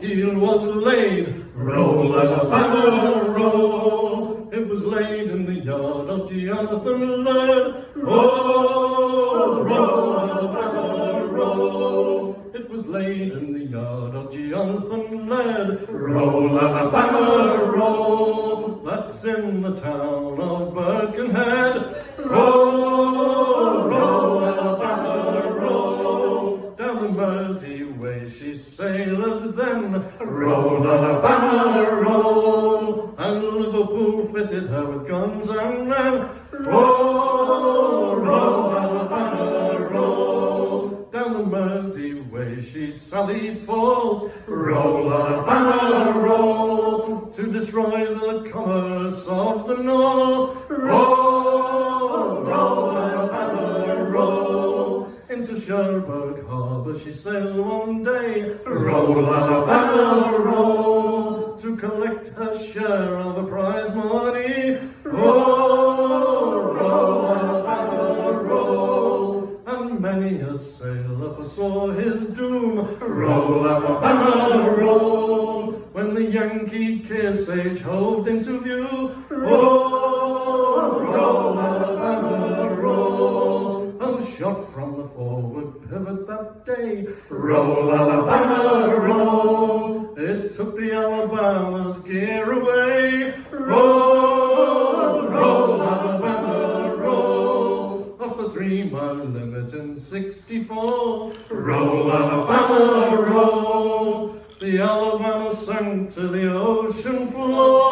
keel was laid. Roll, Alabama, roll. It was laid in the yard of Jonathan Laird. Roll, roll, Alabama, roll. It was laid in the yard of Jonathan Laird. Roll, Alabama, roll. That's in the town of Birkenhead. Roll, roll, Alabama, roll. Down the Mersey way she sailed then. Roll, Alabama, roll. And Liverpool fitted her with guns and men. Roll, roll, Alabama, roll. Down the Mersey way she sallied forth. Roll, Alabama, roll. To destroy the commerce of the North. Roll, roll, Alabama, roll. Into Cherbourg Harbour she sailed one day. Roll, Alabama, roll. To collect her share of the prize money. Roll, roll, Alabama, roll. And many a sailor foresaw his doom. Roll, Alabama, roll. When the Yankee Kearsarge hove into view. Roll, roll, Alabama, roll. Shot from the forward pivot that day. Roll, Alabama, roll. It took the Alabama's gear away. Roll, roll, Alabama, roll. Off the 3-mile limit in '64. Roll, Alabama, roll. The Alabama sank to the ocean floor.